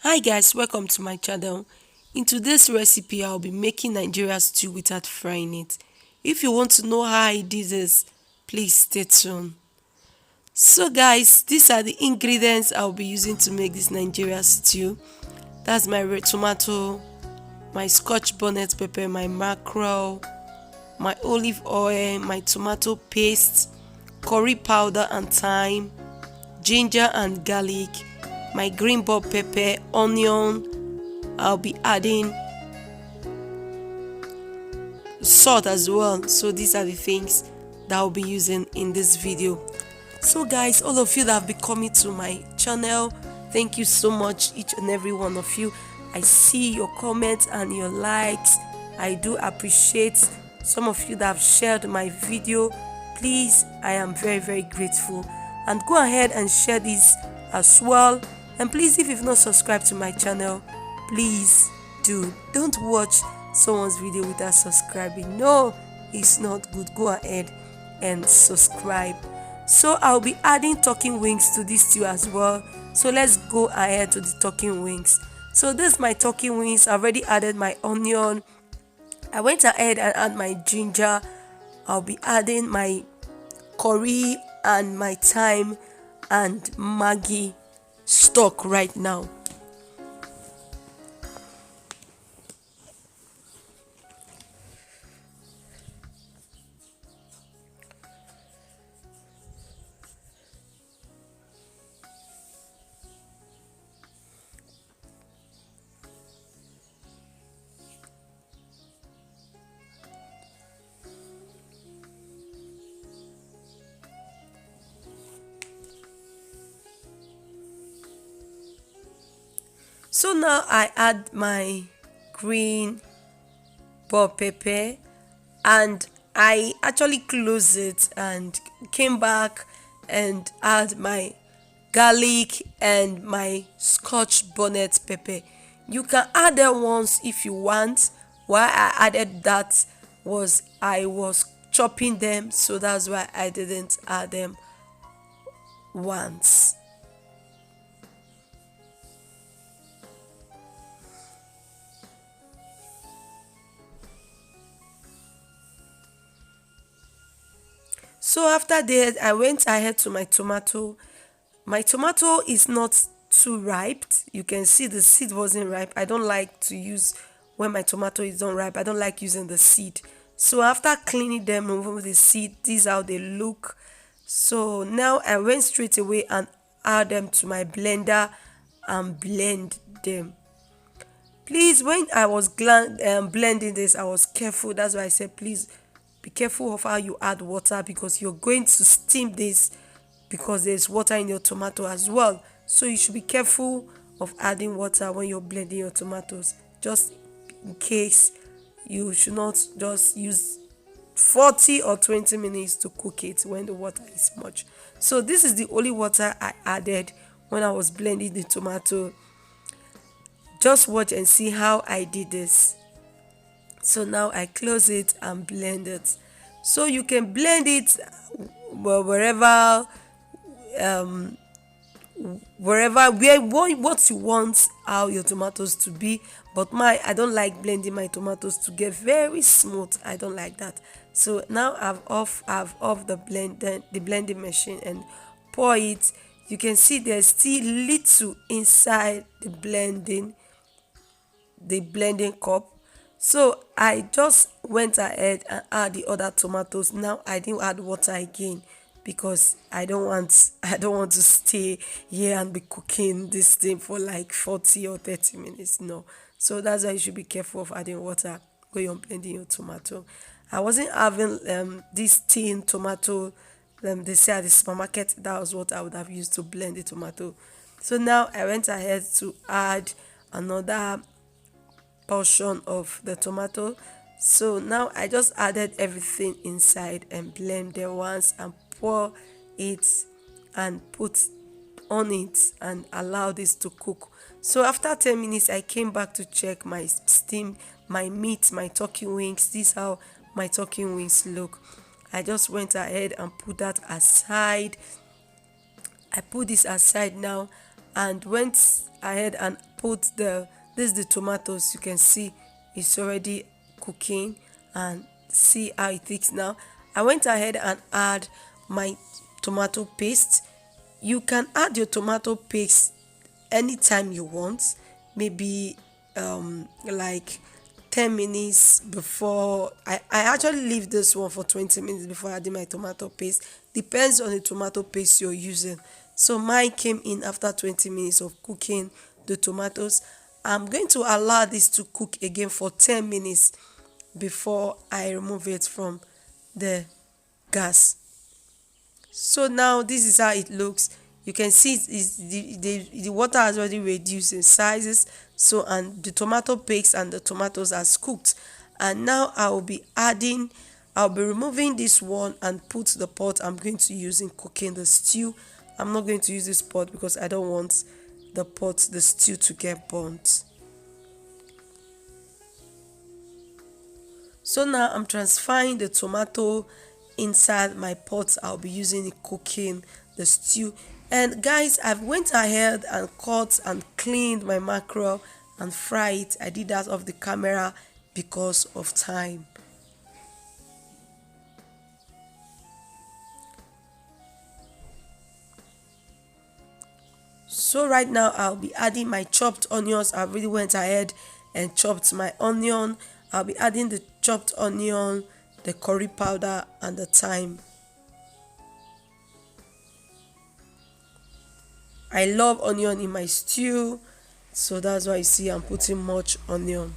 Hi guys, welcome to my channel. In today's recipe, I'll be making Nigeria stew without frying it. If you want to know how I did this, please stay tuned. So guys, these are the ingredients I'll be using to make this Nigeria stew. That's my red tomato, my scotch bonnet pepper, my mackerel, my olive oil, my tomato paste, curry powder and thyme, ginger and garlic, my green bell pepper, onion. I'll be adding salt as well. So these are the things that I'll be using in this video. So guys, all of you that have been coming to my channel, thank you so much, each and every one of you. I see your comments and your likes. I do appreciate some of you that have shared my video. Please, I am very grateful, and go ahead and share this as well. And please, if you've not subscribed to my channel, please do. Don't watch someone's video without subscribing. No, it's not good. Go ahead and subscribe. So I'll be adding talking wings to this stew as well. So let's go ahead to the talking wings. So this is my talking wings. I already added my onion. I went ahead and add my ginger. I'll be adding my curry and my thyme and Maggi stock right now. So now I add my green bell pepper, and I actually close it and came back and add my garlic and my scotch bonnet pepper. You can add them once if you want. Why I added that was I was chopping them, so that's why I didn't add them once. So after that, I went ahead to my tomato. My tomato is not too ripe. You can see the seed wasn't ripe. I don't like to use, when my tomato is not ripe, I don't like using the seed. So after cleaning them, remove the seed, this is how they look. So now I went straight away and add them to my blender and blend them. Please, when I was blending this, I was careful. That's why I said please be careful of how you add water, because you're going to steam this, because there's water in your tomato as well. So you should be careful of adding water when you're blending your tomatoes, just in case. You should not just use 40 or 20 minutes to cook it when the water is much. So this is the only water I added when I was blending the tomato. Just watch and see how I did this. So now I close it and blend it. So you can blend it wherever where what you want how your tomatoes to be. But I don't like blending my tomatoes to get very smooth. I don't like that. So now I've off the blending machine and pour it. You can see there's still little inside the blending cup. So I just went ahead and add the other tomatoes. Now I didn't add water again, because I don't want to stay here and be cooking this thing for like 40 or 30 minutes. No. So that's why you should be careful of adding water when you're blending your tomato. I wasn't having this tin tomato they say at the supermarket. That was what I would have used to blend the tomato. So now I went ahead to add another portion of the tomato. So now I just added everything inside and blend them once and pour it and put on it and allow this to cook. So after 10 minutes, I came back to check my steam, my meat, my turkey wings. This is how my turkey wings look. I just went ahead and put that aside. I put this aside now, and went ahead and put the tomatoes. You can see it's already cooking, and see how it is now. I went ahead and add my tomato paste. You can add your tomato paste anytime you want, maybe like 10 minutes before. I actually leave this one for 20 minutes before adding my tomato paste. Depends on the tomato paste you're using. So mine came in after 20 minutes of cooking the tomatoes. I'm going to allow this to cook again for 10 minutes before I remove it from the gas. So now this is how it looks. You can see it is the water has already reduced in sizes. So, and the tomato paste and the tomatoes are cooked. And now I'll be removing this one and put the pot I'm going to use in cooking the stew. I'm not going to use this pot because I don't want the stew to get burnt. So now I'm transferring the tomato inside my pot I'll be using in cooking the stew. And guys, I've went ahead and cut and cleaned my mackerel and fry it. I did that off the camera because of time. So right now I'll be adding my chopped onions. I really went ahead and chopped my onion. I'll be adding the chopped onion, the curry powder, and the thyme. I love onion in my stew, so that's why you see I'm putting much onion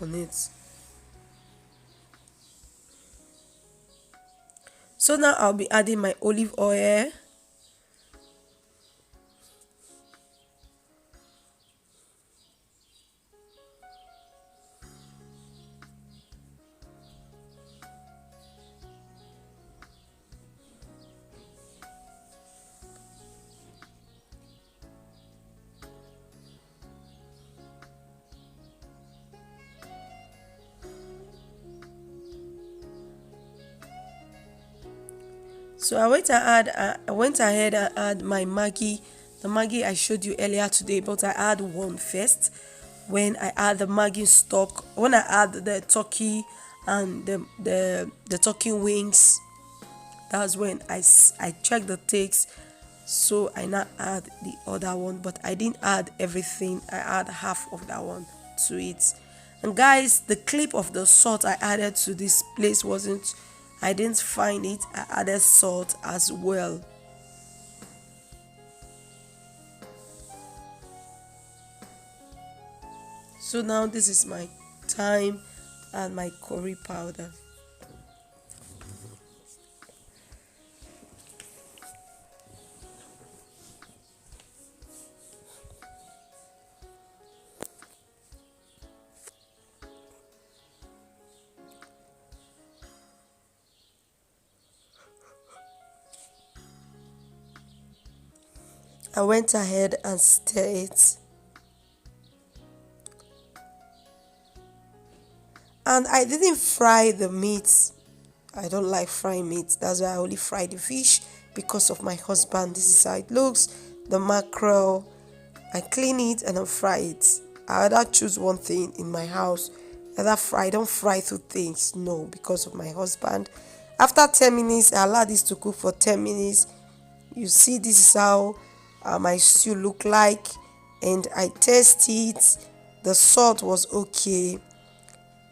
on it. So now I'll be adding my olive oil. So I went ahead and add my Maggi, the Maggi I showed you earlier today, but I add one first. When I add the Maggi stock, when I add the turkey and the turkey wings, that's when I check the taste. So I now add the other one, but I didn't add everything. I add half of that one to it. And guys, the clip of the salt I added to this place wasn't, I didn't find it. I added salt as well. So now this is my thyme and my curry powder. I went ahead and stirred it. And I didn't fry the meat. I don't like frying meat. That's why I only fry the fish because of my husband. This is how it looks. The mackerel, I clean it and I fry it. I either choose one thing in my house. Either fry, I don't fry two things. No, because of my husband. After 10 minutes, I allow this to cook for 10 minutes. You see, this is how my stew look like. And I taste it. The salt was okay.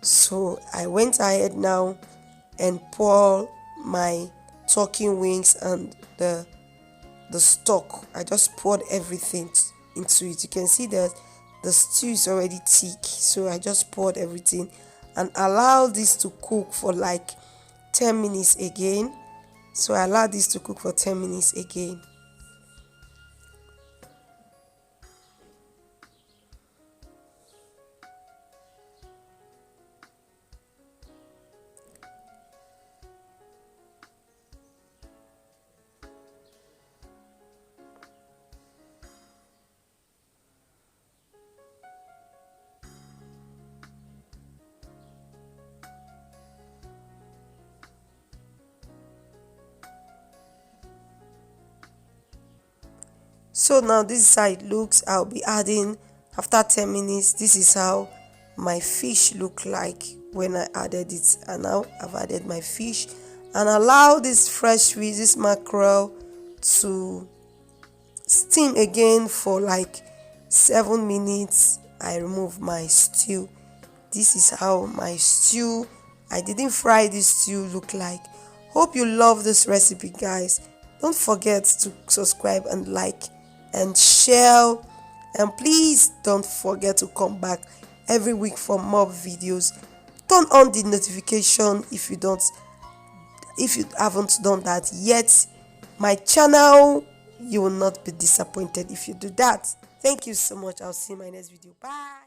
So I went ahead now and pour my turkey wings and the stock. I just poured everything into it. You can see that the stew is already thick, so I just poured everything and allowed this to cook for like 10 minutes again. So I allowed this to cook for 10 minutes again. So now this is how it looks. I'll be adding after 10 minutes. This is how my fish look like when I added it. And now I've added my fish and allow this fresh fish, this mackerel, to steam again for like 7 minutes. I remove my stew. This is how my stew, I didn't fry this stew, look like. Hope you love this recipe, guys. Don't forget to subscribe and like and share, and please don't forget to come back every week for more videos. Turn on the notification if you haven't done that yet. My channel, you will not be disappointed if you do that. Thank you so much. I'll see you in my next video. Bye.